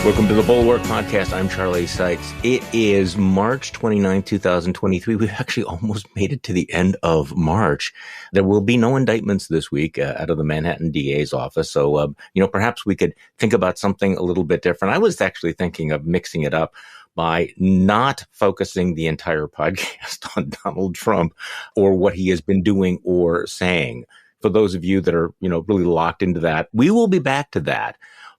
Welcome to the Bulwark Podcast. I'm Charlie Sykes. It is March 29, 2023. We've actually almost made it to the end of March. There will be no indictments this week out of the Manhattan DA's office. So, perhaps we could think about something a little bit different. I was actually thinking of mixing it up by not focusing the entire podcast on Donald Trump or what he has been doing or saying. For those of you that are, really locked into that, we will be back to that.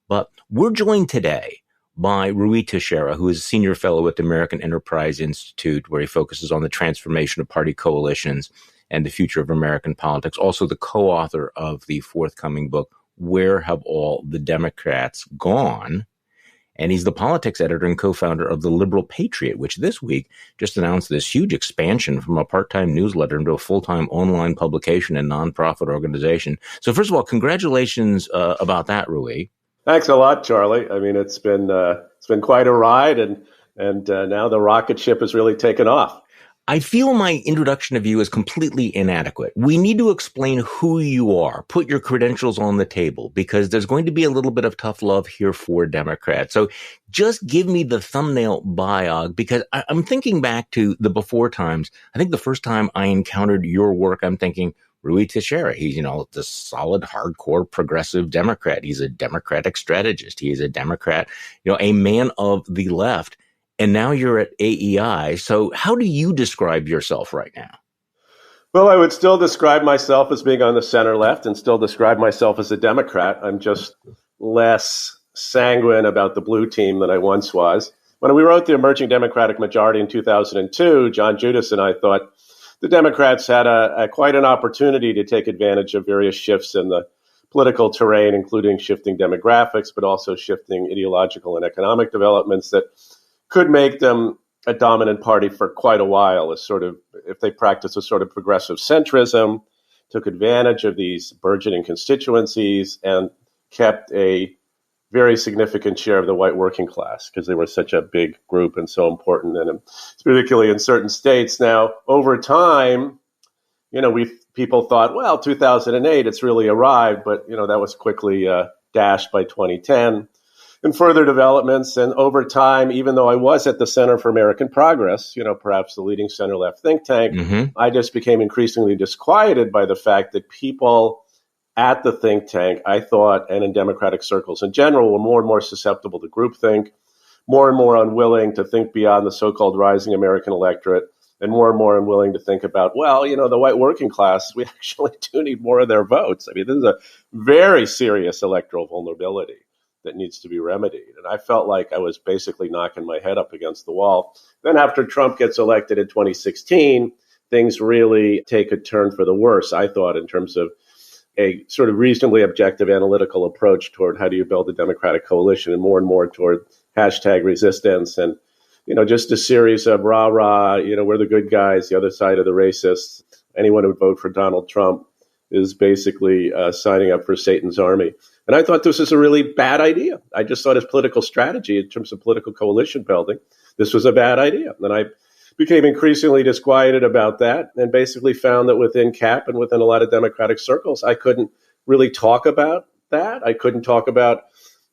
But we're joined today by Ruy Teixeira, who is a senior fellow at the American Enterprise Institute, where he focuses on the transformation of party coalitions and the future of American politics. Also the co-author of the forthcoming book, Where Have All the Democrats Gone? And he's the politics editor and co-founder of the liberal Patriot, which this week just announced this huge expansion from a part-time newsletter into a full-time online publication and nonprofit organization. So first of all, congratulations about that, Ruy. Thanks a lot, Charlie. I mean, it's been quite a ride, and now the rocket ship has really taken off. I feel my introduction of you is completely inadequate. We need to explain who you are, put your credentials on the table, because there's going to be a little bit of tough love here for Democrats. So just give me the thumbnail biog, because I'm thinking back to the before times. I think the first time I encountered your work, I'm thinking, Ruy Teixeira, he's, the solid, hardcore progressive Democrat. He's a Democratic strategist. He is a Democrat, a man of the left. And now you're at AEI. So how do you describe yourself right now? Well, I would still describe myself as being on the center left and still describe myself as a Democrat. I'm just less sanguine about the blue team than I once was. When we wrote the Emerging Democratic Majority in 2002, John Judas and I thought the Democrats had quite an opportunity to take advantage of various shifts in the political terrain, including shifting demographics, but also shifting ideological and economic developments that could make them a dominant party for quite a while, if they practiced a sort of progressive centrism, took advantage of these burgeoning constituencies, and kept a very significant share of the white working class because they were such a big group and so important, and particularly in certain states. Now, over time, people thought, well, 2008, it's really arrived, but that was quickly dashed by 2010. And further developments, and over time, even though I was at the Center for American Progress, perhaps the leading center-left think tank, I just became increasingly disquieted by the fact that people at the think tank, I thought, and in Democratic circles in general, were more and more susceptible to groupthink, more and more unwilling to think beyond the so-called rising American electorate, and more unwilling to think about, the white working class, we actually do need more of their votes. I mean, this is a very serious electoral vulnerability that needs to be remedied. And I felt like I was basically knocking my head up against the wall. Then after Trump gets elected in 2016, things really take a turn for the worse, I thought, in terms of a sort of reasonably objective analytical approach toward how do you build a Democratic coalition, and more toward hashtag resistance and, just a series of rah-rah, we're the good guys, the other side of the racists. Anyone who would vote for Donald Trump is basically signing up for Satan's army. And I thought this was a really bad idea. I just thought as political strategy, in terms of political coalition building, this was a bad idea. And I became increasingly disquieted about that and basically found that within CAP and within a lot of Democratic circles, I couldn't really talk about that. I couldn't talk about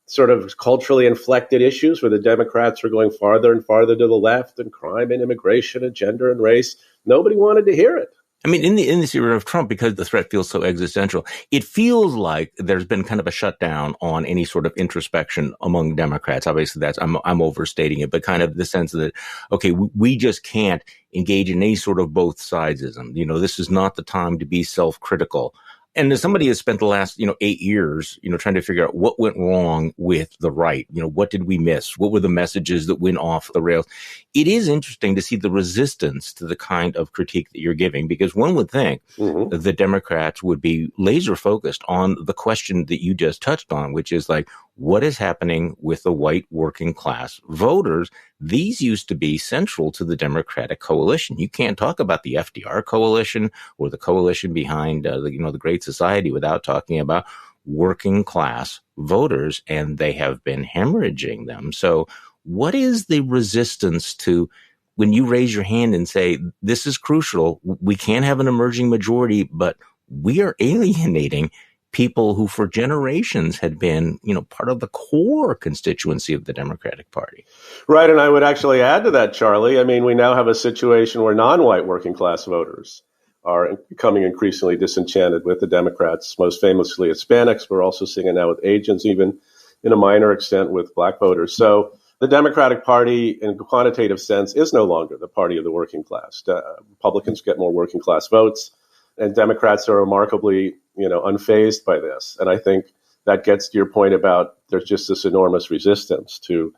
sort of culturally inflected issues where the Democrats were going farther and farther to the left, and crime and immigration and gender and race. Nobody wanted to hear it. I mean, in this era of Trump, because the threat feels so existential, it feels like there's been kind of a shutdown on any sort of introspection among Democrats. Obviously, I'm overstating it, but kind of the sense that, okay, we just can't engage in any sort of both sidesism. This is not the time to be self-critical. And as somebody has spent the last, 8 years, trying to figure out what went wrong with the right, what did we miss? What were the messages that went off the rails? It is interesting to see the resistance to the kind of critique that you're giving, because one would think the Democrats would be laser focused on the question that you just touched on, which is like, what is happening with the white working class voters? These used to be central to the Democratic coalition. You can't talk about the FDR coalition or the coalition behind the Great Society without talking about working class voters, and they have been hemorrhaging them. So what is the resistance to when you raise your hand and say, this is crucial, we can't have an emerging majority, but we are alienating people who for generations had been, part of the core constituency of the Democratic Party. Right. And I would actually add to that, Charlie. I mean, we now have a situation where non-white working class voters are becoming increasingly disenchanted with the Democrats, most famously Hispanics. We're also seeing it now with Asians, even in a minor extent with black voters. So the Democratic Party, in a quantitative sense, is no longer the party of the working class. Republicans get more working class votes, and Democrats are remarkably, unfazed by this. And I think that gets to your point about there's just this enormous resistance to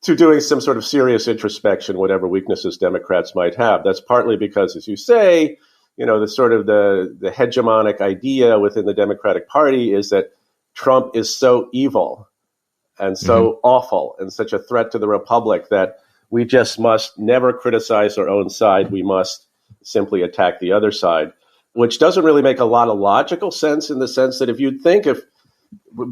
doing some sort of serious introspection, whatever weaknesses Democrats might have. That's partly because, as you say, the sort of the hegemonic idea within the Democratic Party is that Trump is so evil and so awful and such a threat to the republic that we just must never criticize our own side. We must simply attack the other side, which doesn't really make a lot of logical sense, in the sense that if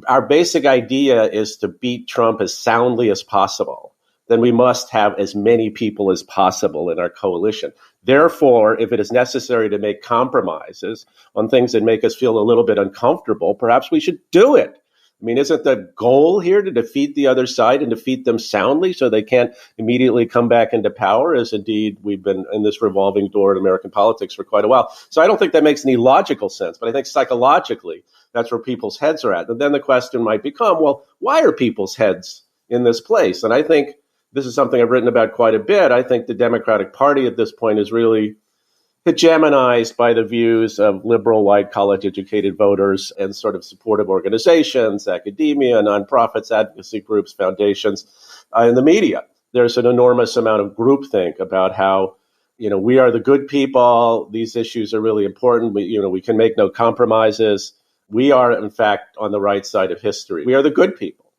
our basic idea is to beat Trump as soundly as possible, then we must have as many people as possible in our coalition. Therefore, if it is necessary to make compromises on things that make us feel a little bit uncomfortable, perhaps we should do it. I mean, isn't the goal here to defeat the other side and defeat them soundly so they can't immediately come back into power, as indeed we've been in this revolving door in American politics for quite a while? So I don't think that makes any logical sense, but I think psychologically that's where people's heads are at. And then the question might become, well, why are people's heads in this place? And I think this is something I've written about quite a bit. I think the Democratic Party at this point is really hegemonized by the views of liberal, white, college-educated voters and sort of supportive organizations, academia, nonprofits, advocacy groups, foundations, and the media. There's an enormous amount of groupthink about how, we are the good people. These issues are really important. We can make no compromises. We are, in fact, on the right side of history. We are the good people,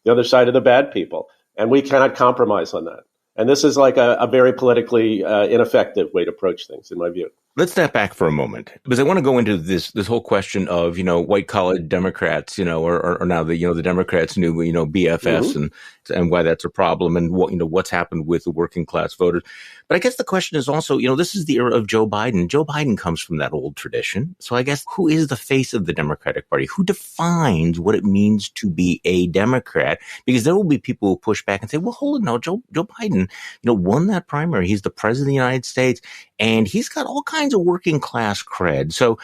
the other side of the bad people, and we cannot compromise on that. And this is like a very politically ineffective way to approach things, in my view. Let's step back for a moment, because I want to go into this whole question of, white collar Democrats, or now the Democrats' new, BFS and why that's a problem, and what's happened with the working class voters. But I guess the question is also, this is the era of Joe Biden. Joe Biden comes from that old tradition. So I guess who is the face of the Democratic Party? Who defines what it means to be a Democrat? Because there will be people who push back and say, well, hold on, no, Joe Biden, won that primary. He's the president of the United States, and he's got all kinds of working class cred. So,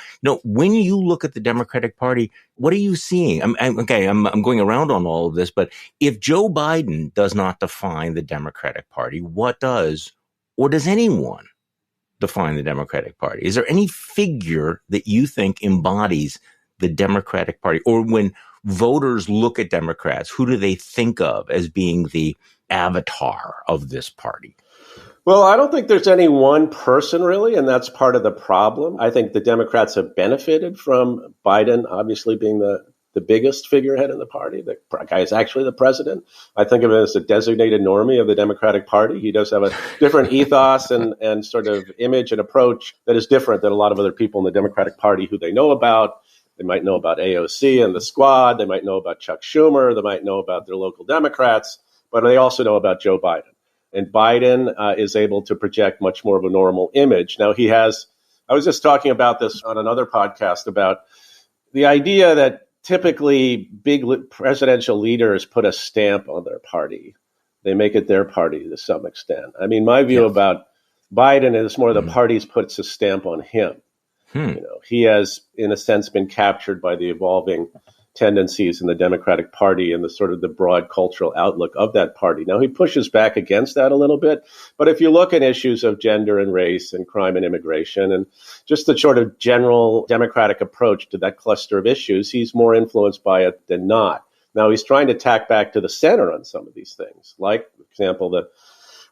when you look at the Democratic Party, what are you seeing? I'm going around on all of this, but if Joe Biden does not define the Democratic Party, what does? Or does anyone define the Democratic Party? Is there any figure that you think embodies the Democratic Party? Or when voters look at Democrats, who do they think of as being the avatar of this party? Well, I don't think there's any one person, really, and that's part of the problem. I think the Democrats have benefited from Biden obviously being the biggest figurehead in the party. The guy is actually the president. I think of him as a designated normie of the Democratic Party. He does have a different ethos and sort of image and approach that is different than a lot of other people in the Democratic Party who they know about. They might know about AOC and the Squad. They might know about Chuck Schumer. They might know about their local Democrats, but they also know about Joe Biden. And Biden is able to project much more of a normal image. Now, I was just talking about this on another podcast about the idea that typically big presidential leaders put a stamp on their party. They make it their party to some extent. I mean, my view about Biden is more the party's puts a stamp on him. He has, in a sense, been captured by the evolving tendencies in the Democratic Party and the sort of the broad cultural outlook of that party. Now, he pushes back against that a little bit. But if you look at issues of gender and race and crime and immigration and just the sort of general Democratic approach to that cluster of issues, he's more influenced by it than not. Now, he's trying to tack back to the center on some of these things, like, for example, the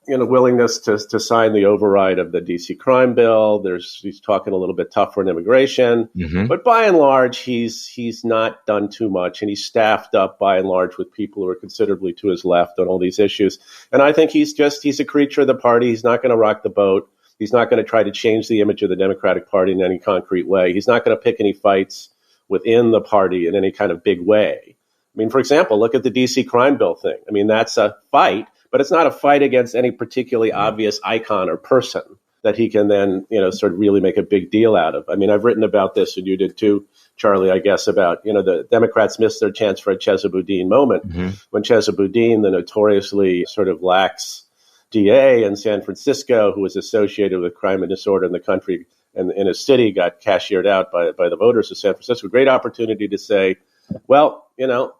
willingness to sign the override of the D.C. crime bill. He's talking a little bit tougher on immigration. But by and large, he's not done too much. And he's staffed up by and large with people who are considerably to his left on all these issues. And I think he's a creature of the party. He's not going to rock the boat. He's not going to try to change the image of the Democratic Party in any concrete way. He's not going to pick any fights within the party in any kind of big way. I mean, for example, look at the D.C. crime bill thing. I mean, that's a fight. But it's not a fight against any particularly obvious icon or person. that he can then, sort of really make a big deal out of. I mean, I've written about this, and you did too, Charlie, I guess, about, the Democrats missed their chance for a Chesa Boudin moment when Chesa Boudin, the notoriously sort of lax DA in San Francisco, who was associated with crime and disorder in the country and in his city, got cashiered out by the voters of San Francisco. Great opportunity to say, well,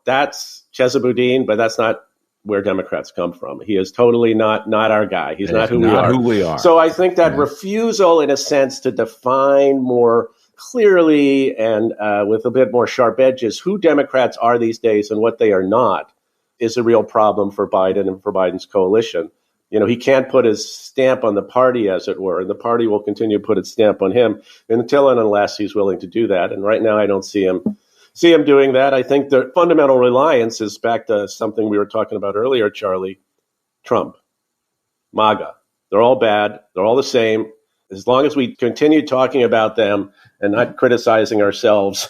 that's Chesa Boudin, but that's not where Democrats come from. He is totally not our guy. He's not who we are. So I think that refusal, in a sense, to define more clearly and with a bit more sharp edges who Democrats are these days and what they are not is a real problem for Biden and for Biden's coalition. He can't put his stamp on the party, as it were, and the party will continue to put its stamp on him until and unless he's willing to do that. And right now, I don't see him doing that. I think the fundamental reliance is back to something we were talking about earlier, Charlie. Trump, MAGA. They're all bad. They're all the same. As long as we continue talking about them and not criticizing ourselves,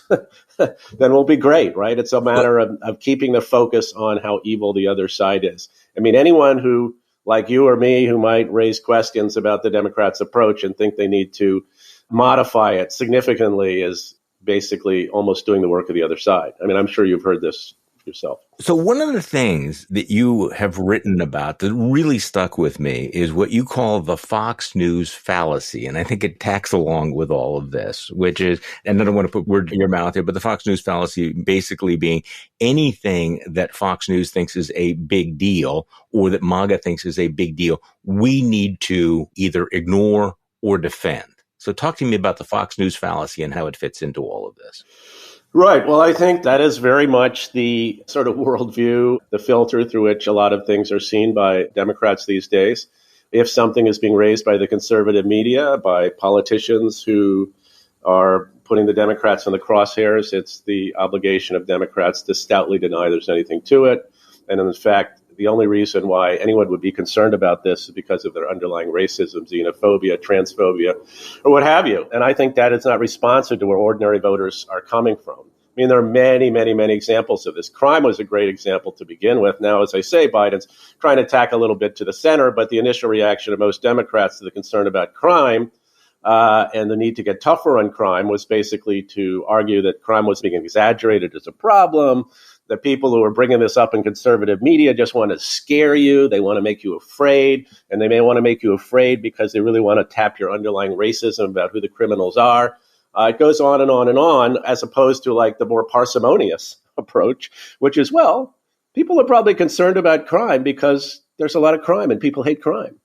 then we'll be great, right? It's a matter of keeping the focus on how evil the other side is. I mean, anyone who, like you or me, who might raise questions about the Democrats' approach and think they need to modify it significantly is basically almost doing the work of the other side. I mean, I'm sure you've heard this yourself. So one of the things that you have written about that really stuck with me is what you call the Fox News fallacy. And I think it tacks along with all of this, which is, and I don't want to put words in your mouth here, but the Fox News fallacy basically being anything that Fox News thinks is a big deal or that MAGA thinks is a big deal, we need to either ignore or defend. So talk to me about the Fox News fallacy and how it fits into all of this. Right. Well, I think that is very much the sort of worldview, the filter through which a lot of things are seen by Democrats these days. If something is being raised by the conservative media, by politicians who are putting the Democrats in the crosshairs, it's the obligation of Democrats to stoutly deny there's anything to it. And in fact, the only reason why anyone would be concerned about this is because of their underlying racism, xenophobia, transphobia, or what have you. And I think that is not responsive to where ordinary voters are coming from. I mean, there are many, many, many examples of this. Crime was a great example to begin with. Now, as I say, Biden's trying to tack a little bit to the center, but the initial reaction of most Democrats to the concern about crime and the need to get tougher on crime was basically to argue that crime was being exaggerated as a problem. The people who are bringing this up in conservative media just want to scare you. They want to make you afraid, and they may want to make you afraid because they really want to tap your underlying racism about who the criminals are. It goes on and on and on, as opposed to like the more parsimonious approach, which is, well, people are probably concerned about crime because there's a lot of crime and people hate crime.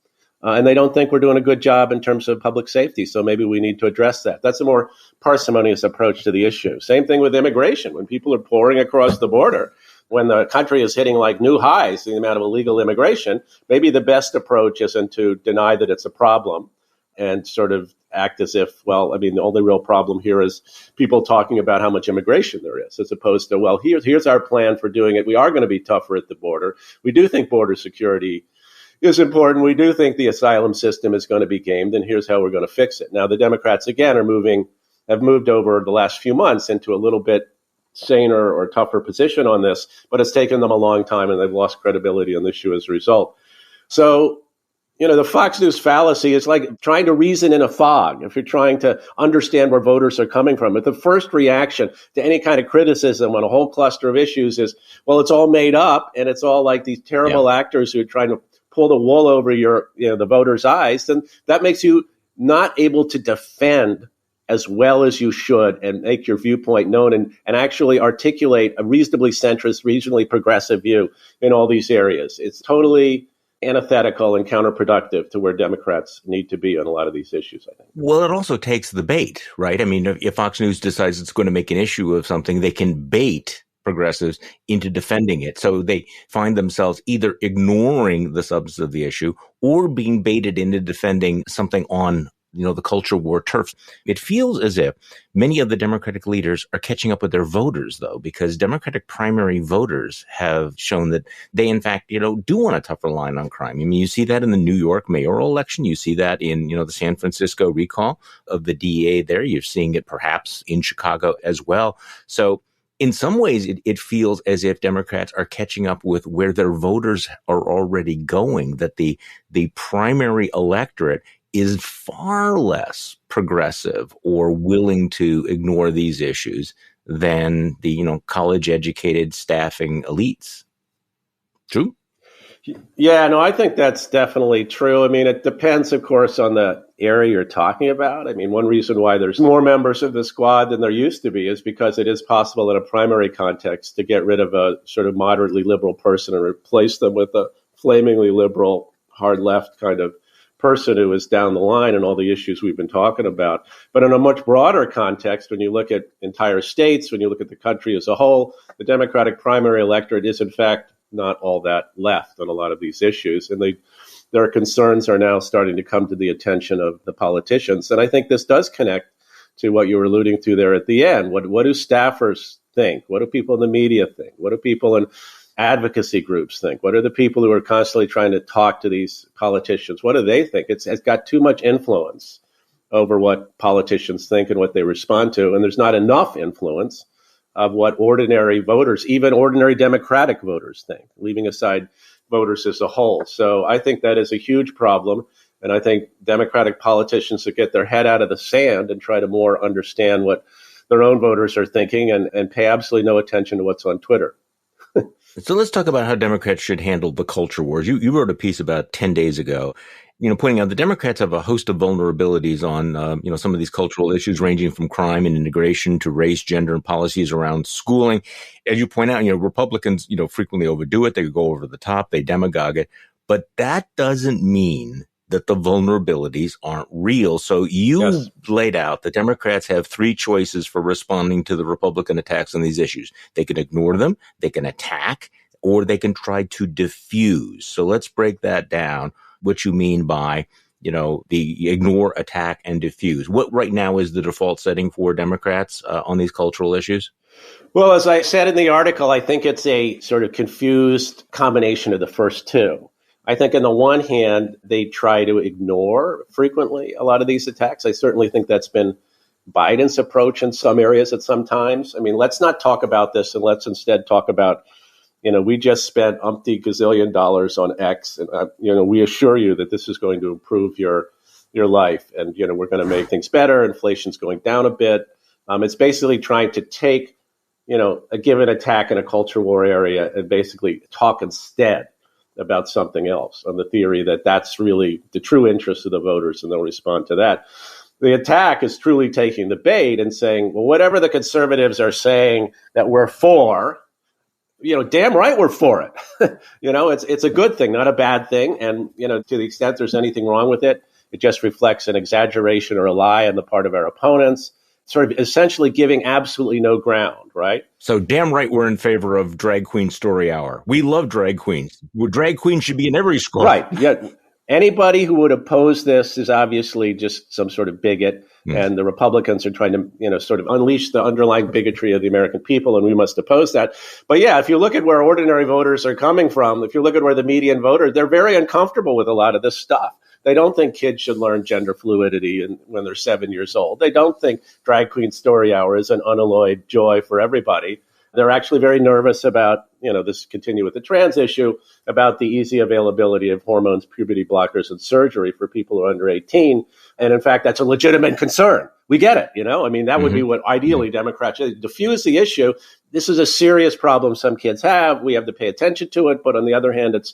And they don't think we're doing a good job in terms of public safety. So maybe we need to address that. That's a more parsimonious approach to the issue. Same thing with immigration. When people are pouring across the border, when the country is hitting like new highs in the amount of illegal immigration, maybe the best approach isn't to deny that it's a problem and sort of act as if, well, I mean, the only real problem here is people talking about how much immigration there is, as opposed to, well, here's our plan for doing it. We are going to be tougher at the border. We do think border security is important. We do think the asylum system is going to be gamed, and here's how we're going to fix it. Now, the Democrats, again, have moved over the last few months into a little bit saner or tougher position on this, but it's taken them a long time, and they've lost credibility on the issue as a result. So, the Fox News fallacy is like trying to reason in a fog. If you're trying to understand where voters are coming from, if the first reaction to any kind of criticism on a whole cluster of issues is, well, it's all made up, and it's all like these terrible actors who are trying to pull the wool over the voters' eyes, then that makes you not able to defend as well as you should and make your viewpoint known and actually articulate a reasonably centrist, regionally progressive view in all these areas. It's totally antithetical and counterproductive to where Democrats need to be on a lot of these issues, I think. Well, it also takes the bait, right? I mean, if Fox News decides it's going to make an issue of something, they can bait progressives into defending it. So they find themselves either ignoring the substance of the issue or being baited into defending something on, the culture war turf. It feels as if many of the Democratic leaders are catching up with their voters, though, because Democratic primary voters have shown that they, in fact, do want a tougher line on crime. I mean, you see that in the New York mayoral election. You see that in, the San Francisco recall of the DEA there. You're seeing it perhaps in Chicago as well. So in some ways, it feels as if Democrats are catching up with where their voters are already going, that the primary electorate is far less progressive or willing to ignore these issues than the, college-educated staffing elites. True? Yeah, no, I think that's definitely true. I mean, it depends, of course, on the area you're talking about. I mean, one reason why there's more members of the squad than there used to be is because it is possible in a primary context to get rid of a sort of moderately liberal person and replace them with a flamingly liberal, hard left kind of person who is down the line and all the issues we've been talking about. But in a much broader context, when you look at entire states, when you look at the country as a whole, the Democratic primary electorate is, in fact, not all that left on a lot of these issues. And their concerns are now starting to come to the attention of the politicians. And I think this does connect to what you were alluding to there at the end. What do staffers think? What do people in the media think? What do people in advocacy groups think? What are the people who are constantly trying to talk to these politicians? What do they think? It's got too much influence over what politicians think and what they respond to. And there's not enough influence of what ordinary voters, even ordinary Democratic voters, think, leaving aside voters as a whole. So I think that is a huge problem. And I think Democratic politicians should get their head out of the sand and try to more understand what their own voters are thinking and pay absolutely no attention to what's on Twitter. So let's talk about how Democrats should handle the culture wars. You wrote a piece about 10 days ago, pointing out the Democrats have a host of vulnerabilities on, some of these cultural issues ranging from crime and immigration to race, gender, and policies around schooling. As you point out, Republicans, frequently overdo it. They go over the top. They demagogue it. But that doesn't mean that the vulnerabilities aren't real. So you laid out the Democrats have three choices for responding to the Republican attacks on these issues. They can ignore them, they can attack, or they can try to diffuse. So let's break that down, what you mean by, the ignore, attack, and diffuse. What right now is the default setting for Democrats on these cultural issues? Well, as I said in the article, I think it's a sort of confused combination of the first two. I think on the one hand, they try to ignore frequently a lot of these attacks. I certainly think that's been Biden's approach in some areas at some times. I mean, let's not talk about this and let's instead talk about, we just spent umpty gazillion dollars on X and, we assure you that this is going to improve your life and, we're going to make things better. Inflation's going down a bit. It's basically trying to take, a given attack in a culture war area and basically talk instead about something else on the theory that that's really the true interest of the voters and they'll respond to that. The attack is truly taking the bait and saying, well, whatever the conservatives are saying that we're for, damn right we're for it. It's a good thing, not a bad thing. And, to the extent there's anything wrong with it, it just reflects an exaggeration or a lie on the part of our opponents, sort of essentially giving absolutely no ground, right? So damn right we're in favor of drag queen story hour. We love drag queens. Drag queens should be in every school. Right, yeah. Anybody who would oppose this is obviously just some sort of bigot, and the Republicans are trying to, sort of unleash the underlying bigotry of the American people, and we must oppose that. But yeah, if you look at where ordinary voters are coming from, if you look at where the median voter, they're very uncomfortable with a lot of this stuff. They don't think kids should learn gender fluidity when they're 7 years old. They don't think drag queen story hour is an unalloyed joy for everybody. They're actually very nervous about, this continue with the trans issue, about the easy availability of hormones, puberty blockers, and surgery for people who are under 18. And in fact, that's a legitimate concern. We get it, that would be what ideally Democrats diffuse the issue. This is a serious problem some kids have. We have to pay attention to it. But on the other hand, it's,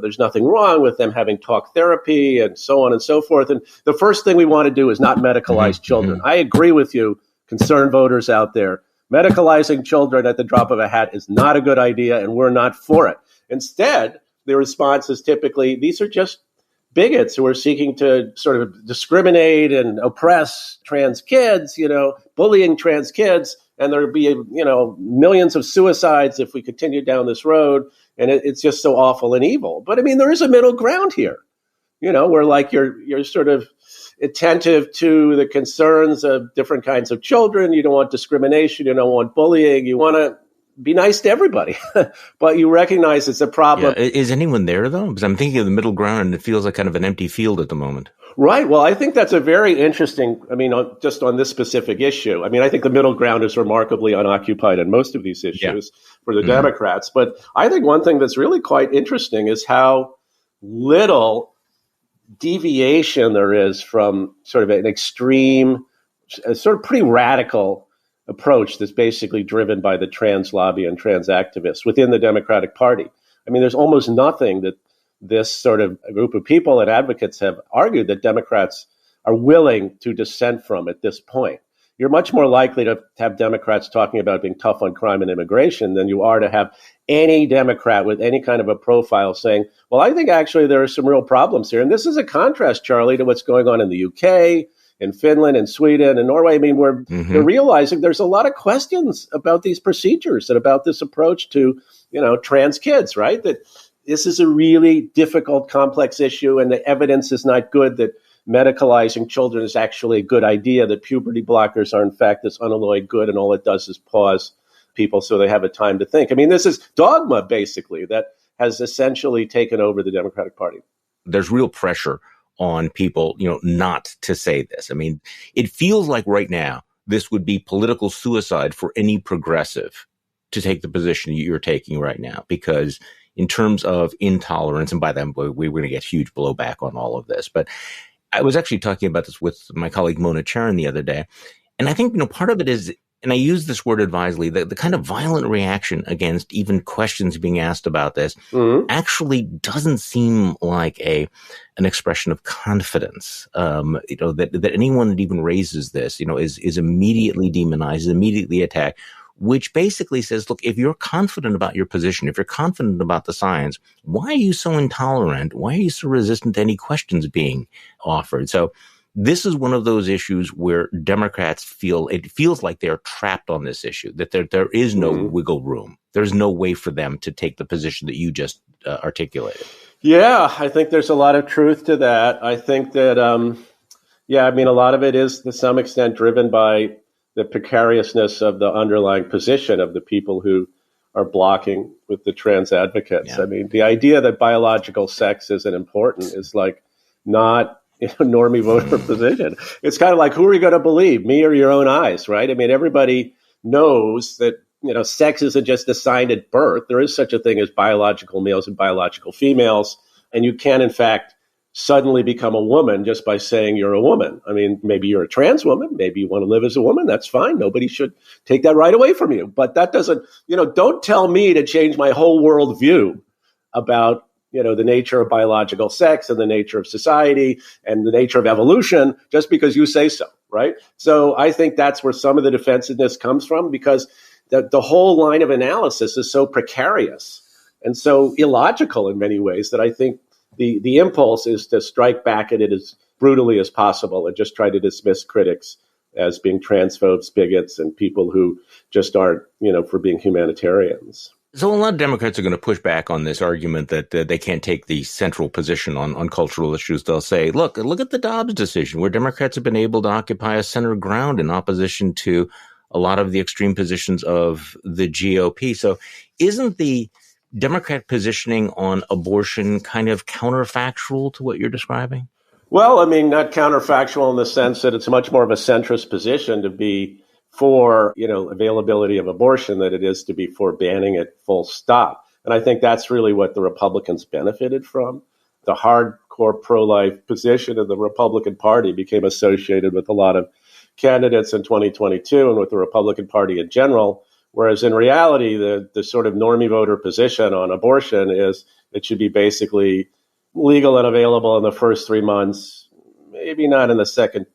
there's nothing wrong with them having talk therapy and so on and so forth. And the first thing we want to do is not medicalize children. I agree with you, concerned voters out there. Medicalizing children at the drop of a hat is not a good idea, and we're not for it. Instead, the response is typically, these are just bigots who are seeking to sort of discriminate and oppress trans kids, bullying trans kids. And there'll be, millions of suicides if we continue down this road. And it's just so awful and evil. But I mean, there is a middle ground here, where like you're sort of attentive to the concerns of different kinds of children. You don't want discrimination. You don't want bullying. You want to be nice to everybody, but you recognize it's a problem. Yeah. Is anyone there, though? Because I'm thinking of the middle ground, and it feels like kind of an empty field at the moment. Right. Well, I think that's a very interesting, just on this specific issue. I think the middle ground is remarkably unoccupied in most of these issues for the Democrats. But I think one thing that's really quite interesting is how little deviation there is from sort of an extreme, sort of pretty radical approach that's basically driven by the trans lobby and trans activists within the Democratic Party. I mean, there's almost nothing that this sort of group of people and advocates have argued that Democrats are willing to dissent from at this point. You're much more likely to have Democrats talking about being tough on crime and immigration than you are to have any Democrat with any kind of a profile saying, well, I think actually there are some real problems here. And this is a contrast, Charlie, to what's going on in the UK, in Finland, in Sweden, and Norway. I mean, we're realizing there's a lot of questions about these procedures and about this approach to, trans kids, right? That this is a really difficult, complex issue, and the evidence is not good that medicalizing children is actually a good idea, that puberty blockers are in fact this unalloyed good, and all it does is pause people so they have a time to think. I mean, this is dogma, basically, that has essentially taken over the Democratic Party. There's real pressure on people, not to say this. I mean, it feels like right now, this would be political suicide for any progressive to take the position you're taking right now, because in terms of intolerance, and by that, we're going to get huge blowback on all of this, but I was actually talking about this with my colleague Mona Charan the other day. And I think, part of it is, and I use this word advisedly, the kind of violent reaction against even questions being asked about this actually doesn't seem like an expression of confidence. That anyone that even raises this, is immediately demonized, is immediately attacked, which basically says, look, if you're confident about your position, if you're confident about the science, why are you so intolerant? Why are you so resistant to any questions being offered? So this is one of those issues where Democrats feels like they're trapped on this issue, that there is no wiggle room. There's no way for them to take the position that you just articulated. Yeah, I think there's a lot of truth to that. I think that, a lot of it is to some extent driven by the precariousness of the underlying position of the people who are blocking with the trans advocates. Yeah. I mean, the idea that biological sex isn't important is like not normie voter position. It's kind of like, who are you going to believe, me or your own eyes, right? I mean, everybody knows that, sex isn't just assigned at birth. There is such a thing as biological males and biological females. And you can, in fact, suddenly become a woman just by saying you're a woman. I mean, maybe you're a trans woman. Maybe you want to live as a woman. That's fine. Nobody should take that right away from you. But that doesn't, don't tell me to change my whole worldview about, the nature of biological sex and the nature of society and the nature of evolution just because you say so, right? So I think that's where some of the defensiveness comes from, because the whole line of analysis is so precarious and so illogical in many ways that I think the impulse is to strike back at it as brutally as possible and just try to dismiss critics as being transphobes, bigots, and people who just aren't, for being humanitarians. So a lot of Democrats are going to push back on this argument that they can't take the central position on cultural issues. They'll say, look at the Dobbs decision, where Democrats have been able to occupy a center ground in opposition to a lot of the extreme positions of the GOP. So isn't the Democrat positioning on abortion kind of counterfactual to what you're describing? Well, I mean, not counterfactual in the sense that it's much more of a centrist position to be for, availability of abortion than it is to be for banning it full stop. And I think that's really what the Republicans benefited from. The hardcore pro-life position of the Republican Party became associated with a lot of candidates in 2022 and with the Republican Party in general. Whereas in reality, the sort of normie voter position on abortion is it should be basically legal and available in the first 3 months, maybe not in the second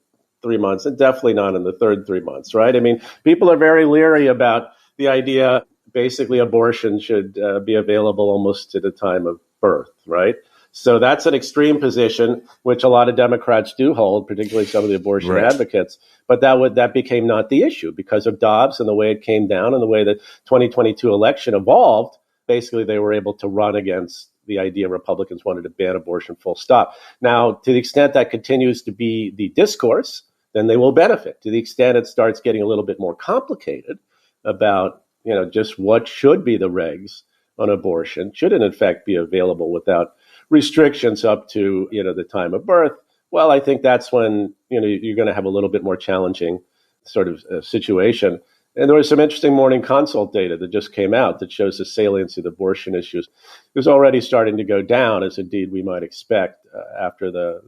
3 months, and definitely not in the third 3 months, right? I mean, people are very leery about the idea, basically abortion should be available almost to the time of birth, right? So that's an extreme position, which a lot of Democrats do hold, particularly some of the abortion advocates. But that became not the issue because of Dobbs and the way it came down and the way the 2022 election evolved. Basically, they were able to run against the idea Republicans wanted to ban abortion full stop. Now, to the extent that continues to be the discourse, then they will benefit. To the extent it starts getting a little bit more complicated about, just what should be the regs on abortion, should it in fact be available without restrictions up to, the time of birth, well, I think that's when, you're going to have a little bit more challenging sort of situation. And there was some interesting morning consult data that just came out that shows the saliency of the abortion issues is already starting to go down, as indeed we might expect after the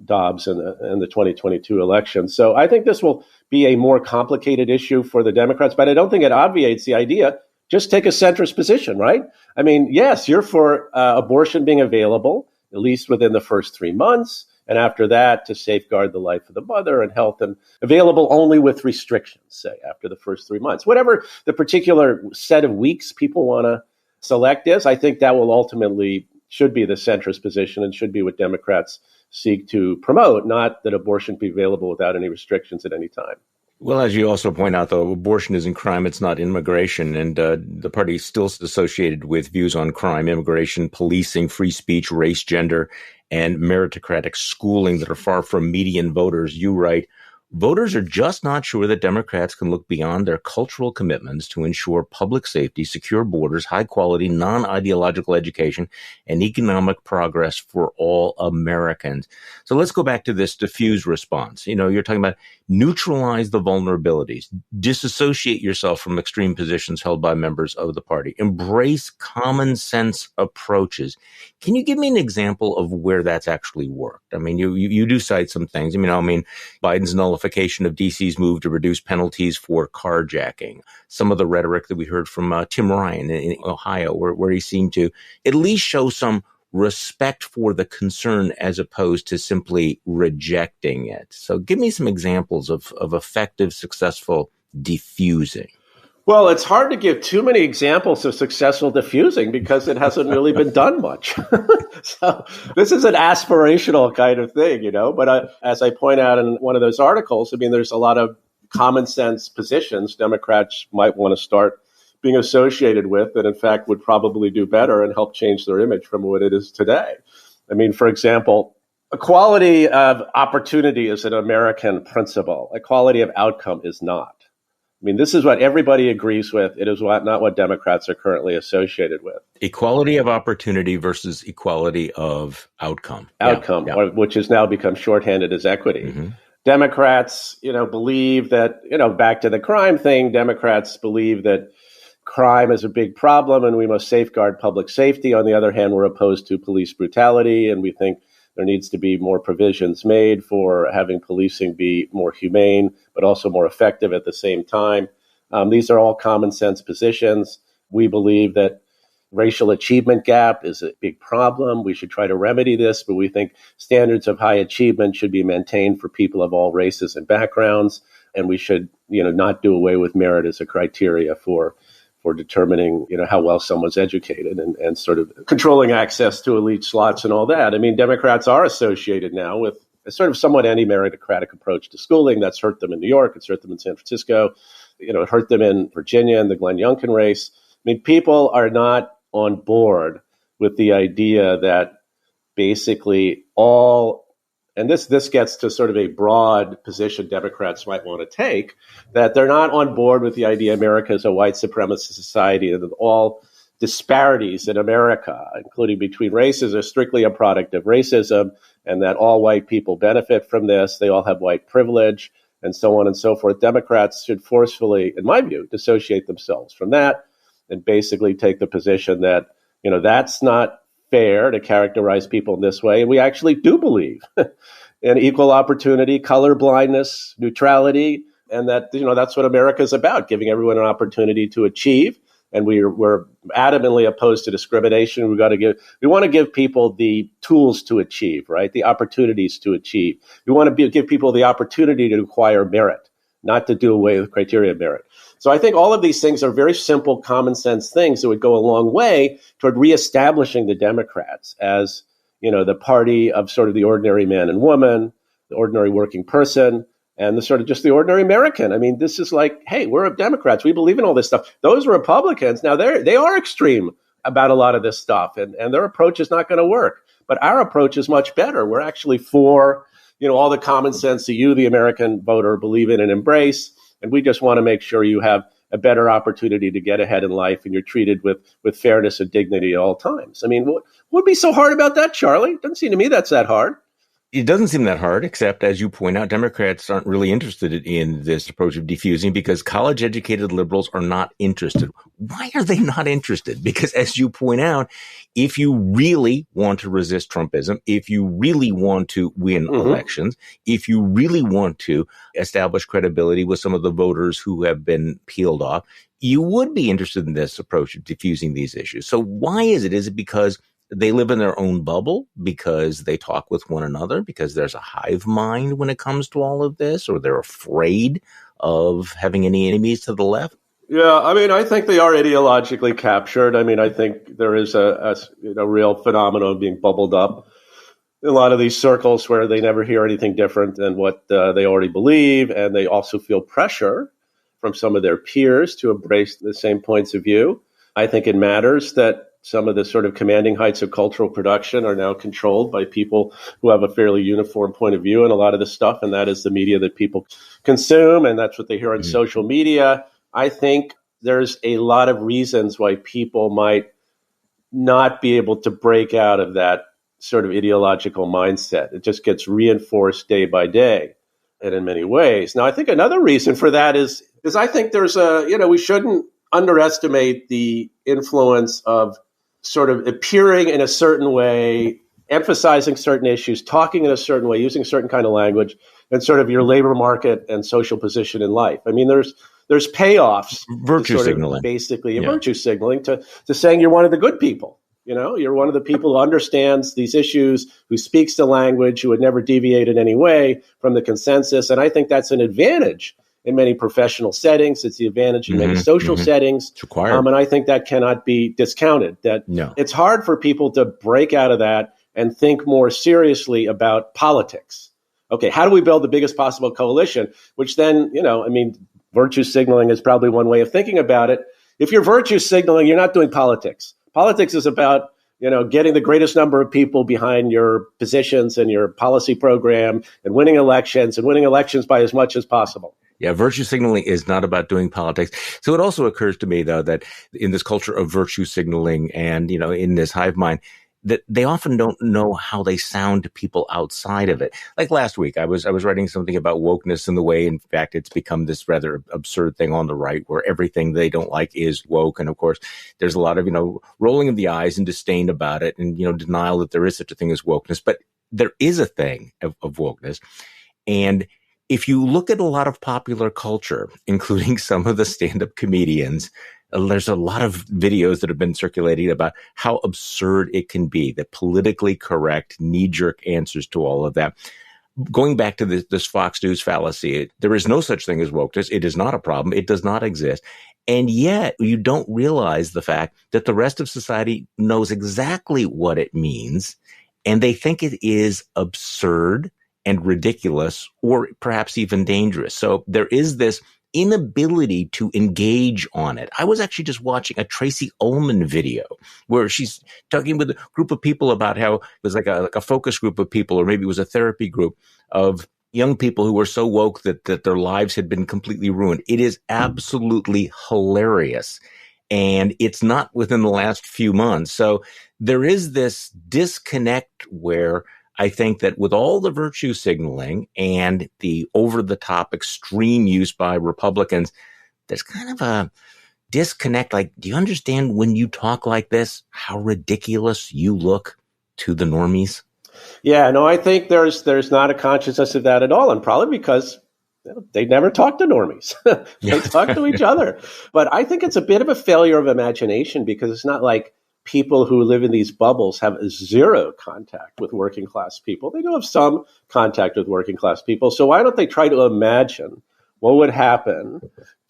Dobbs and the 2022 election. So I think this will be a more complicated issue for the Democrats, but I don't think it obviates the idea. Just take a centrist position, right? I mean, yes, you're for abortion being available, at least within the first 3 months. And after that, to safeguard the life of the mother and health, and available only with restrictions, say, after the first 3 months. Whatever the particular set of weeks people want to select is, I think that will ultimately should be the centrist position and should be what Democrats seek to promote, not that abortion be available without any restrictions at any time. Well, as you also point out, though, abortion isn't crime. It's not immigration. And the party is still associated with views on crime, immigration, policing, free speech, race, gender, and meritocratic schooling that are far from median voters. You write, voters are just not sure that Democrats can look beyond their cultural commitments to ensure public safety, secure borders, high quality, non-ideological education, and economic progress for all Americans. So let's go back to this diffuse response. You know, you're talking about neutralize the vulnerabilities, disassociate yourself from extreme positions held by members of the party, embrace common sense approaches. Can you give me an example of where that's actually worked? I mean, you do cite some things. Biden's nullification of DC's move to reduce penalties for carjacking, some of the rhetoric that we heard from Tim Ryan in Ohio, where he seemed to at least show some respect for the concern as opposed to simply rejecting it. So give me some examples of effective, successful diffusing. Well, it's hard to give too many examples of successful diffusing because it hasn't really been done much. So this is an aspirational kind of thing, but as I point out in one of those articles, there's a lot of common sense positions Democrats might want to start being associated with that, in fact, would probably do better and help change their image from what it is today. For example, equality of opportunity is an American principle. Equality of outcome is not. This is what everybody agrees with. It is not what Democrats are currently associated with. Equality of opportunity versus equality of outcome. Outcome, yeah. Which has now become shorthanded as equity. Mm-hmm. Democrats, believe that, back to the crime thing, Democrats believe that crime is a big problem and we must safeguard public safety. On the other hand, we're opposed to police brutality, and we think there needs to be more provisions made for having policing be more humane, but also more effective at the same time. These are all common sense positions. We believe that racial achievement gap is a big problem. We should try to remedy this, but we think standards of high achievement should be maintained for people of all races and backgrounds. And we should, not do away with merit as a criteria for determining, how well someone's educated and sort of controlling access to elite slots and all that. Democrats are associated now with a sort of somewhat anti-meritocratic approach to schooling. That's hurt them in New York. It's hurt them in San Francisco. It hurt them in Virginia in the Glenn Youngkin race. People are not on board with the idea that basically all, and this gets to sort of a broad position Democrats might want to take, that they're not on board with the idea America is a white supremacist society and that all disparities in America, including between races, are strictly a product of racism and that all white people benefit from this. They all have white privilege and so on and so forth. Democrats should forcefully, in my view, dissociate themselves from that and basically take the position that, that's not fair to characterize people in this way. And we actually do believe in equal opportunity, color blindness, neutrality, and that, that's what America is about, giving everyone an opportunity to achieve. And we're adamantly opposed to discrimination. We want to give people the tools to achieve, right? The opportunities to achieve. We want to give people the opportunity to acquire merit, not to do away with criteria of merit. So I think all of these things are very simple, common sense things that would go a long way toward reestablishing the Democrats as, the party of sort of the ordinary man and woman, the ordinary working person, and the sort of just the ordinary American. This is like, hey, we're Democrats. We believe in all this stuff. Those Republicans, now they are extreme about a lot of this stuff, and their approach is not going to work. But our approach is much better. We're actually for, all the common sense that you, the American voter, believe in and embrace. And we just want to make sure you have a better opportunity to get ahead in life and you're treated with fairness and dignity at all times. What would be so hard about that, Charlie? Doesn't seem to me that's that hard. It doesn't seem that hard, except as you point out, Democrats aren't really interested in this approach of diffusing because college-educated liberals are not interested. Why are they not interested? Because as you point out, if you really want to resist Trumpism, if you really want to win elections, if you really want to establish credibility with some of the voters who have been peeled off, you would be interested in this approach of diffusing these issues. So why is it? Is it because they live in their own bubble, because they talk with one another, because there's a hive mind when it comes to all of this, or they're afraid of having any enemies to the left? Yeah, I mean, I think they are ideologically captured. I mean, I think there is a real phenomenon of being bubbled up in a lot of these circles where they never hear anything different than what they already believe, and they also feel pressure from some of their peers to embrace the same points of view. I think it matters that some of the sort of commanding heights of cultural production are now controlled by people who have a fairly uniform point of view on a lot of this stuff, and that is the media that people consume, and that's what they hear on social media. I think there's a lot of reasons why people might not be able to break out of that sort of ideological mindset. It just gets reinforced day by day, and in many ways. Now, I think another reason for that is I think there's we shouldn't underestimate the influence of sort of appearing in a certain way, emphasizing certain issues, talking in a certain way, using a certain kind of language, and sort of your labor market and social position in life. I mean, there's payoffs, virtue signaling, basically, virtue signaling to saying you're one of the good people. You know, you're one of the people who understands these issues, who speaks the language, who would never deviate in any way from the consensus. And I think that's an advantage in many professional settings. It's the advantage in many social settings. It's required. And I think that cannot be discounted. It's hard for people to break out of that and think more seriously about politics. Okay, how do we build the biggest possible coalition? Which then, virtue signaling is probably one way of thinking about it. If you're virtue signaling, you're not doing politics. Politics is about, getting the greatest number of people behind your positions and your policy program and winning elections by as much as possible. Yeah, virtue signaling is not about doing politics. So it also occurs to me, though, that in this culture of virtue signaling and, in this hive mind, that they often don't know how they sound to people outside of it. Like last week, I was writing something about wokeness and the way, in fact, it's become this rather absurd thing on the right where everything they don't like is woke. And of course, there's a lot of, rolling of the eyes and disdain about it and, denial that there is such a thing as wokeness. But there is a thing of wokeness. And if you look at a lot of popular culture, including some of the stand-up comedians, there's a lot of videos that have been circulating about how absurd it can be, the politically correct, knee-jerk answers to all of that. Going back to this Fox News fallacy, there is no such thing as wokeness. It is not a problem. It does not exist. And yet you don't realize the fact that the rest of society knows exactly what it means, and they think it is absurd and ridiculous, or perhaps even dangerous. So there is this inability to engage on it. I was actually just watching a Tracy Ullman video where she's talking with a group of people about how it was like a focus group of people, or maybe it was a therapy group of young people who were so woke that their lives had been completely ruined. It is absolutely hilarious. And it's not within the last few months. So there is this disconnect where I think that with all the virtue signaling and the over-the-top extreme use by Republicans, there's kind of a disconnect. Like, do you understand when you talk like this, how ridiculous you look to the normies? Yeah, no, I think there's not a consciousness of that at all, and probably because they never talk to normies. They talk to each other. But I think it's a bit of a failure of imagination because it's not like people who live in these bubbles have zero contact with working class people. They do have some contact with working class people. So why don't they try to imagine what would happen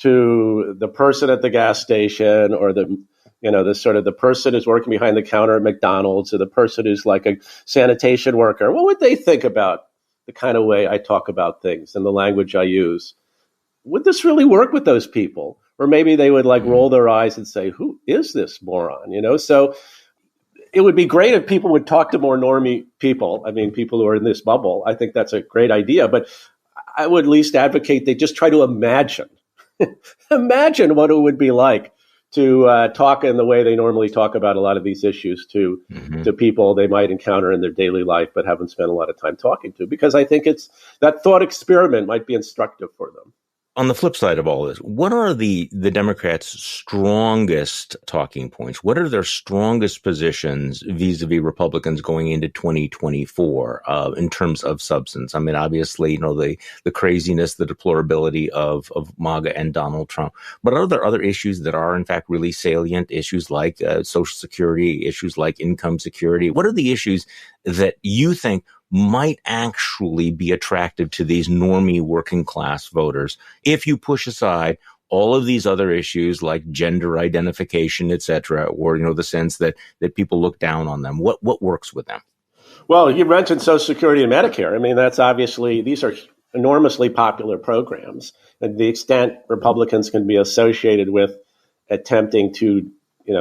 to the person at the gas station, or the person who's working behind the counter at McDonald's, or the person who's like a sanitation worker? What would they think about the kind of way I talk about things and the language I use? Would this really work with those people? Or maybe they would roll their eyes and say, who is this moron? So it would be great if people would talk to more normie people. I mean, people who are in this bubble. I think that's a great idea. But I would at least advocate they just try to imagine what it would be like to talk in the way they normally talk about a lot of these issues to people they might encounter in their daily life but haven't spent a lot of time talking to, because I think it's that thought experiment might be instructive for them. On the flip side of all this, what are the Democrats' strongest talking points? What are their strongest positions vis-a-vis Republicans going into 2024 in terms of substance? I mean, obviously, the craziness, the deplorability of MAGA and Donald Trump. But are there other issues that are, in fact, really salient? Issues like Social Security, issues like income security? What are the issues that you think might actually be attractive to these normie working class voters if you push aside all of these other issues like gender identification, et cetera, or, the sense that people look down on them? What works with them? Well, you mentioned Social Security and Medicare. I mean, that's obviously, these are enormously popular programs. And the extent Republicans can be associated with attempting to,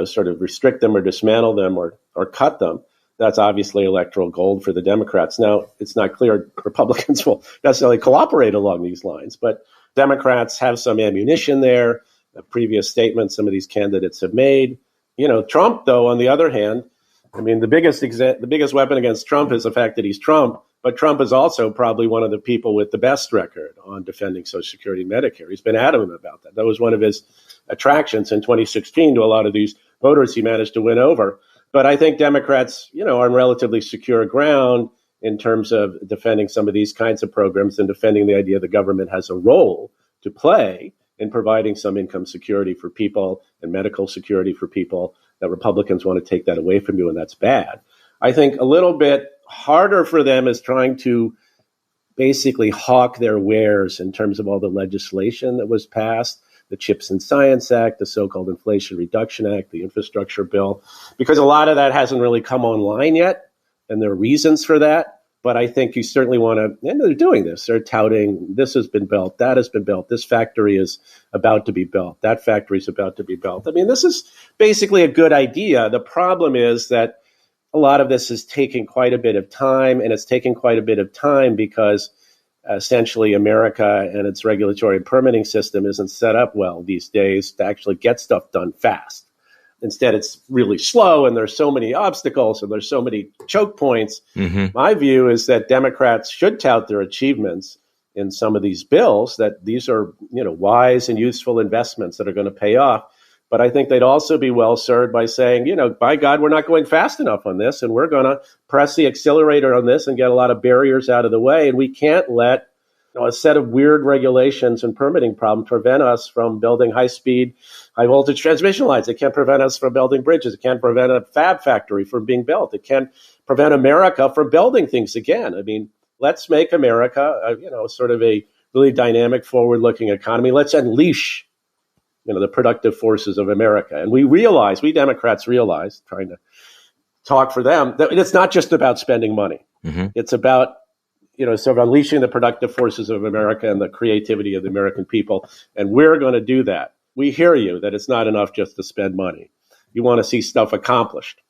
sort of restrict them or dismantle them or cut them, that's obviously electoral gold for the Democrats. Now, it's not clear Republicans will necessarily cooperate along these lines, but Democrats have some ammunition there. Previous statements some of these candidates have made. Trump, though, on the other hand, I mean, the biggest weapon against Trump is the fact that he's Trump, but Trump is also probably one of the people with the best record on defending Social Security and Medicare. He's been adamant about that. That was one of his attractions in 2016 to a lot of these voters he managed to win over. But I think Democrats, are on relatively secure ground in terms of defending some of these kinds of programs and defending the idea the government has a role to play in providing some income security for people and medical security for people, that Republicans want to take that away from you, and that's bad. I think a little bit harder for them is trying to basically hawk their wares in terms of all the legislation that was passed. The CHIPS and Science Act, the so-called Inflation Reduction Act, the infrastructure bill, because a lot of that hasn't really come online yet, and there are reasons for that. But I think you certainly want to, and they're doing this. They're touting, this has been built, that has been built, this factory is about to be built, that factory is about to be built. I mean, this is basically a good idea. The problem is that a lot of this is taking quite a bit of time, and it's taking quite a bit of time because essentially America and its regulatory and permitting system isn't set up well these days to actually get stuff done fast. Instead, it's really slow, and there's so many obstacles and there's so many choke points. My view is that Democrats should tout their achievements in some of these bills, that these are, wise and useful investments that are going to pay off. But I think they'd also be well served by saying, by God, we're not going fast enough on this, and we're going to press the accelerator on this and get a lot of barriers out of the way. And we can't let a set of weird regulations and permitting problems prevent us from building high-speed, high-voltage transmission lines. It can't prevent us from building bridges. It can't prevent a fab factory from being built. It can't prevent America from building things again. I mean, let's make America, sort of a really dynamic, forward-looking economy. Let's unleash the productive forces of America. And we Democrats realize, trying to talk for them, that it's not just about spending money. It's about, sort of unleashing the productive forces of America and the creativity of the American people. And we're going to do that. We hear you that it's not enough just to spend money. You want to see stuff accomplished.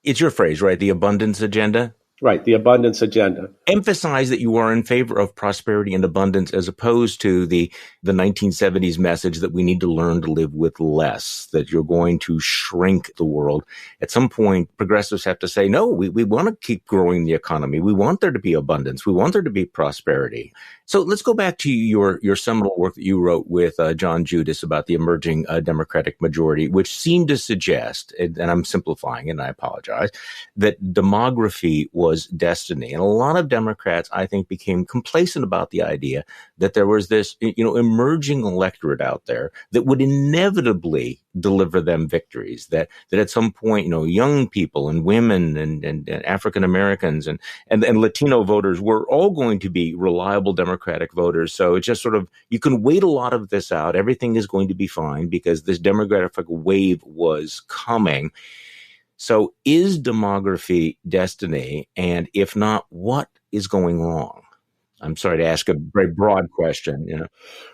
It's your phrase, right? The abundance agenda? Right, the abundance agenda. Emphasize that you are in favor of prosperity and abundance as opposed to the 1970s message that we need to learn to live with less, that you're going to shrink the world. At some point, progressives have to say, no, we want to keep growing the economy. We want there to be abundance. We want there to be prosperity. So let's go back to your seminal work that you wrote with John Judas about the emerging Democratic majority, which seemed to suggest, and I'm simplifying and I apologize, that demography was destiny. And a lot of Democrats, I think, became complacent about the idea that there was this, emerging electorate out there that would inevitably deliver them victories, that at some point, young people and women and African Americans and Latino voters were all going to be reliable Democratic voters. So it's just sort of, you can wait a lot of this out. Everything is going to be fine because this demographic wave was coming. So is demography destiny? And if not, what is going wrong? I'm sorry to ask a very broad question.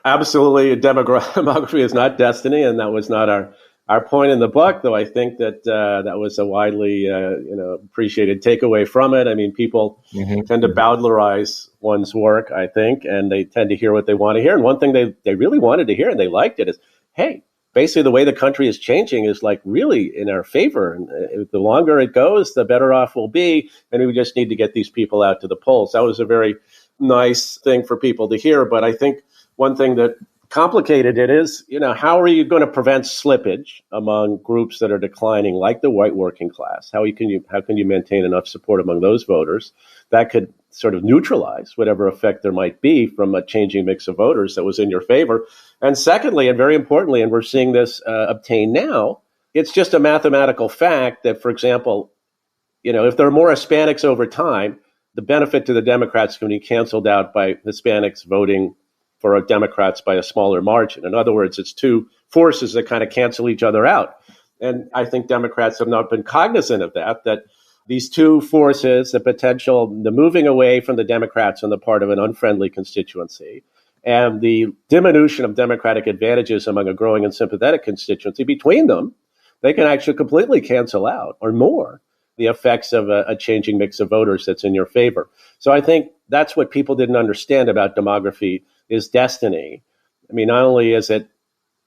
Absolutely. Demography is not destiny. And that was not our point in the book, though I think that that was a widely appreciated takeaway from it. I mean, people tend to bowdlerize one's work, I think, and they tend to hear what they want to hear. And one thing they really wanted to hear, and they liked it, is, hey, basically the way the country is changing is like really in our favor. And the longer it goes, the better off we'll be. And we just need to get these people out to the polls. That was a very nice thing for people to hear. But I think one thing that complicated it is, how are you going to prevent slippage among groups that are declining, like the white working class? How can you maintain enough support among those voters that could sort of neutralize whatever effect there might be from a changing mix of voters that was in your favor? And secondly, and very importantly, and we're seeing this obtained now, it's just a mathematical fact that, for example, if there are more Hispanics over time, the benefit to the Democrats can be canceled out by Hispanics voting for Democrats by a smaller margin. In other words, it's two forces that kind of cancel each other out. And I think Democrats have not been cognizant of that these two forces, the moving away from the Democrats on the part of an unfriendly constituency, and the diminution of Democratic advantages among a growing and sympathetic constituency, between them, they can actually completely cancel out, or more, the effects of a changing mix of voters that's in your favor. So I think that's what people didn't understand about demography is destiny. I mean, not only is it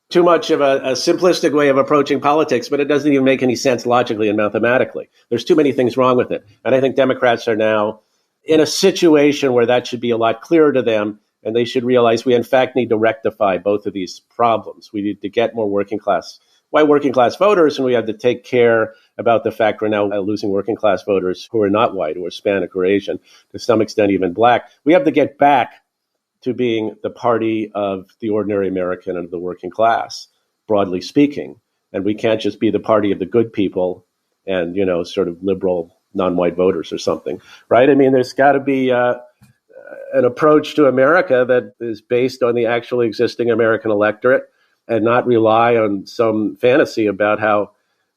too much of a simplistic way of approaching politics, but it doesn't even make any sense logically and mathematically. There's too many things wrong with it. And I think Democrats are now in a situation where that should be a lot clearer to them, and they should realize we, in fact, need to rectify both of these problems. We need to get more white working class voters, and we have to take care about the fact we're now losing working class voters who are not white, who are Hispanic or Asian, to some extent even black. We have to get back to being the party of the ordinary American and of the working class, broadly speaking. And we can't just be the party of the good people and, sort of liberal non-white voters or something, right? I mean, there's got to be an approach to America that is based on the actually existing American electorate and not rely on some fantasy about how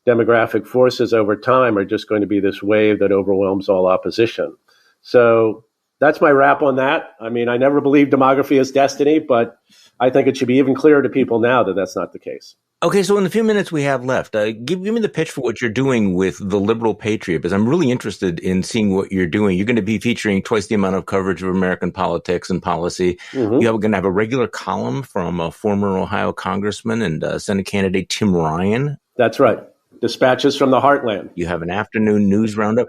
demographic forces over time are just going to be this wave that overwhelms all opposition. So that's my wrap on that. I mean, I never believed demography is destiny, but I think it should be even clearer to people now that that's not the case. Okay, so in the few minutes we have left, give me the pitch for what you're doing with the Liberal Patriot, because I'm really interested in seeing what you're doing. You're going to be featuring twice the amount of coverage of American politics and policy. Mm-hmm. You're going to have a regular column from a former Ohio congressman and Senate candidate Tim Ryan. That's right. Dispatches from the heartland. You have an afternoon news roundup.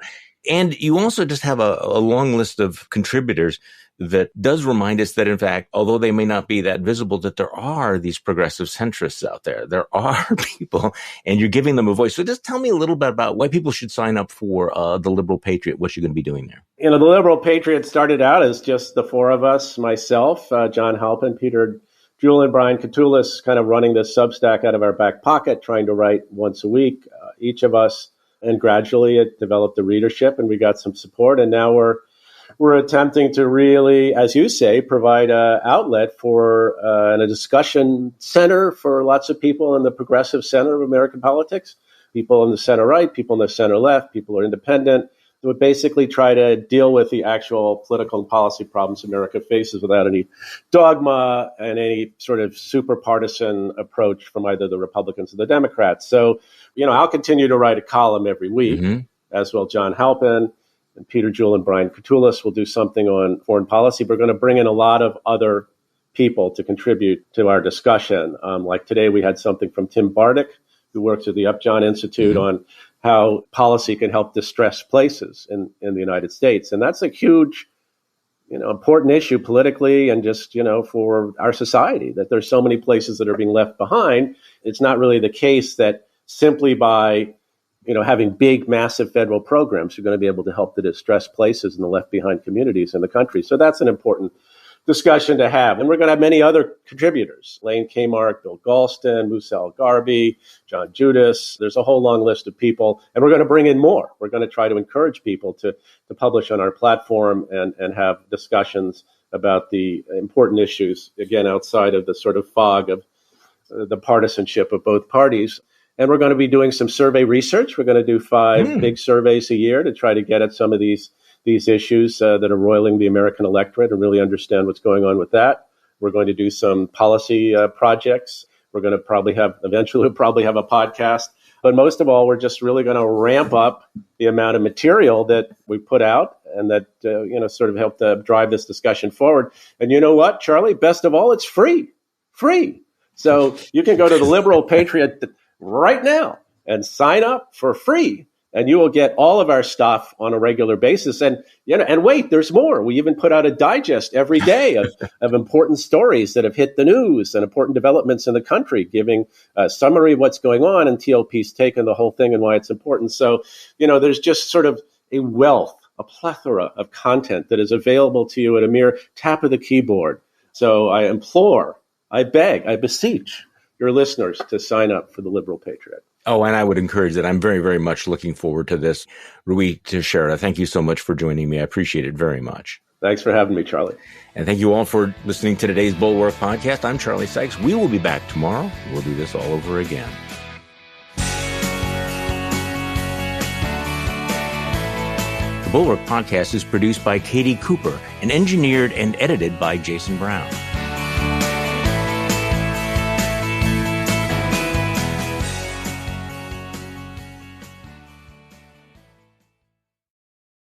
And you also just have a long list of contributors that does remind us that, in fact, although they may not be that visible, that there are these progressive centrists out there. There are people, and you're giving them a voice. So just tell me a little bit about why people should sign up for the Liberal Patriot, what you're going to be doing there. The Liberal Patriot started out as just the four of us, myself, John Halpin, Peter Julian, Brian Katulis, kind of running this Substack out of our back pocket, trying to write once a week, each of us. And gradually it developed the readership and we got some support. And now we're attempting to really, as you say, provide an outlet for and a discussion center for lots of people in the progressive center of American politics, people in the center right, people in the center left, people who are independent, that would basically try to deal with the actual political and policy problems America faces without any dogma and any sort of super partisan approach from either the Republicans or the Democrats. So, I'll continue to write a column every week, as will John Halpin and Peter Jewell and Brian Katulis will do something on foreign policy. We're going to bring in a lot of other people to contribute to our discussion. Like today, we had something from Tim Bardick, who works at the Upjohn Institute on how policy can help distressed places in the United States. And that's a huge, important issue politically and just, for our society, that there's so many places that are being left behind. It's not really the case that simply by, having big, massive federal programs, you're going to be able to help the distressed places and the left behind communities in the country. So that's an important discussion to have. And we're going to have many other contributors, Lane Kmark, Bill Galston, Musa El-Garbi, John Judas. There's a whole long list of people. And we're going to bring in more. We're going to try to encourage people to publish on our platform and have discussions about the important issues, again, outside of the sort of fog of the partisanship of both parties. And we're going to be doing some survey research. We're going to do 5 big surveys a year to try to get at some of these issues that are roiling the American electorate and really understand what's going on with that. We're going to do some policy projects. We're going to eventually have a podcast. But most of all, we're just really going to ramp up the amount of material that we put out and that, sort of help to drive this discussion forward. And you know what, Charlie? Best of all, it's free. So you can go to the Liberal Patriot right now and sign up for free, and you will get all of our stuff on a regular basis. And and wait, there's more. We even put out a digest every day of important stories that have hit the news and important developments in the country, giving a summary of what's going on and TLP's take on the whole thing and why it's important. So, there's just sort of a plethora of content that is available to you at a mere tap of the keyboard. So I implore, I beg, I beseech your listeners to sign up for the Liberal Patriot. Oh, and I would encourage that. I'm very, very much looking forward to this. Ruy Teixeira, thank you so much for joining me. I appreciate it very much. Thanks for having me, Charlie. And thank you all for listening to today's Bulwark Podcast. I'm Charlie Sykes. We will be back tomorrow. We'll do this all over again. The Bulwark Podcast is produced by Katie Cooper and engineered and edited by Jason Brown.